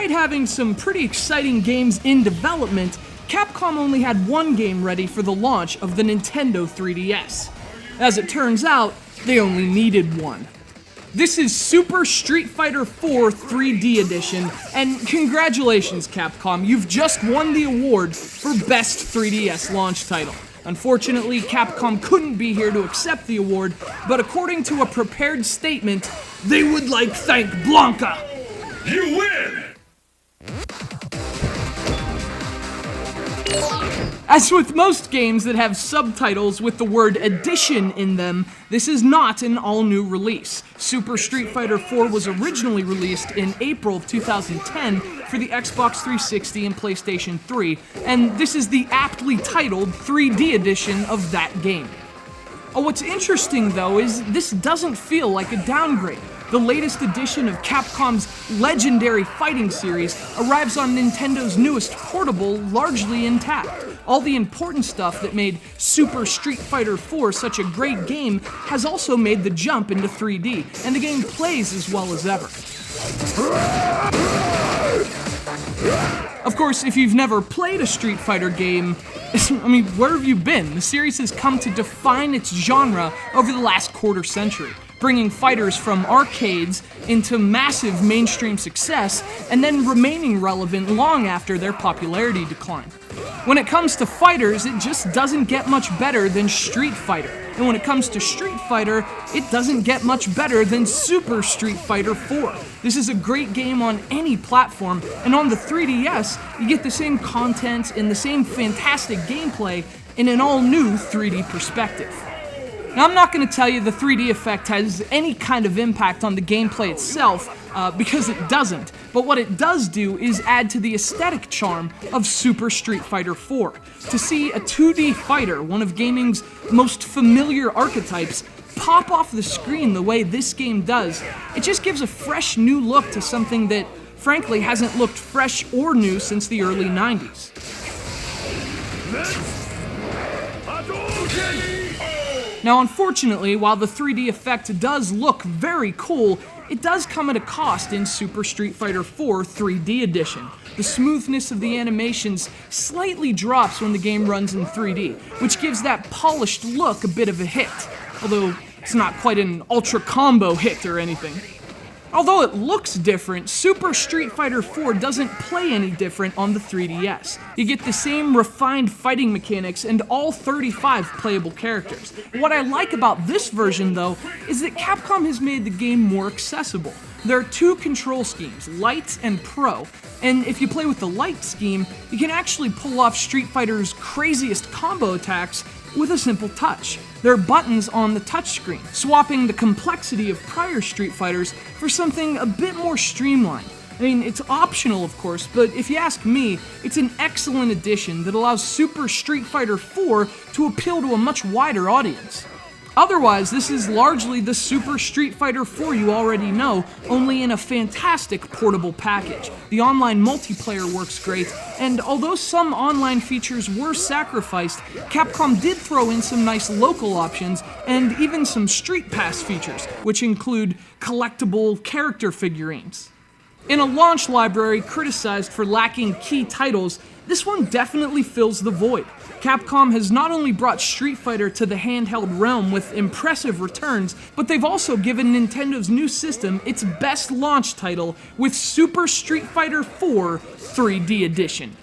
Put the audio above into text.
despite having some pretty exciting games in development, Capcom only had one game ready for the launch of the Nintendo 3DS. As it turns out, they only needed one. This is Super Street Fighter 4 3D Edition, and congratulations Capcom, you've just won the award for Best 3DS Launch Title. Unfortunately, Capcom couldn't be here to accept the award, but according to a prepared statement, they would like thank Blanca. You win! As with most games that have subtitles with the word edition in them, this is not an all-new release. Super Street Fighter 4 was originally released in April of 2010 for the Xbox 360 and PlayStation 3, and this is the aptly titled 3D edition of that game. What's interesting though is this doesn't feel like a downgrade. The latest edition of Capcom's legendary fighting series arrives on Nintendo's newest portable largely intact. All the important stuff that made Super Street Fighter 4 such a great game has also made the jump into 3D, and the game plays as well as ever. Of course, if you've never played a Street Fighter game, where have you been? The series has come to define its genre over the last quarter century, bringing fighters from arcades into massive mainstream success, and then remaining relevant long after their popularity declined. When it comes to fighters, it just doesn't get much better than Street Fighter. And when it comes to Street Fighter, it doesn't get much better than Super Street Fighter 4. This is a great game on any platform, and on the 3DS, you get the same content and the same fantastic gameplay in an all-new 3D perspective. Now, I'm not going to tell you the 3D effect has any kind of impact on the gameplay itself, because it doesn't, but what it does do is add to the aesthetic charm of Super Street Fighter 4. To see a 2D fighter, one of gaming's most familiar archetypes, pop off the screen the way this game does, it just gives a fresh new look to something that, frankly, hasn't looked fresh or new since the early 90s. Now, unfortunately, while the 3D effect does look very cool, it does come at a cost in Super Street Fighter 4 3D Edition. The smoothness of the animations slightly drops when the game runs in 3D, which gives that polished look a bit of a hit, although it's not quite an ultra combo hit or anything. Although it looks different, Super Street Fighter 4 doesn't play any different on the 3DS. You get the same refined fighting mechanics and all 35 playable characters. What I like about this version, though, is that Capcom has made the game more accessible. There are two control schemes, Light and Pro, and if you play with the Light scheme, you can actually pull off Street Fighter's craziest combo attacks with a simple touch. There are buttons on the touchscreen, swapping the complexity of prior Street Fighters for something a bit more streamlined. It's optional, of course, but if you ask me, it's an excellent addition that allows Super Street Fighter 4 to appeal to a much wider audience. Otherwise, this is largely the Super Street Fighter 4 you already know, only in a fantastic portable package. The online multiplayer works great, and although some online features were sacrificed, Capcom did throw in some nice local options, and even some Street Pass features, which include collectible character figurines. In a launch library criticized for lacking key titles, this one definitely fills the void. Capcom has not only brought Street Fighter to the handheld realm with impressive returns, but they've also given Nintendo's new system its best launch title with Super Street Fighter 4 3D Edition.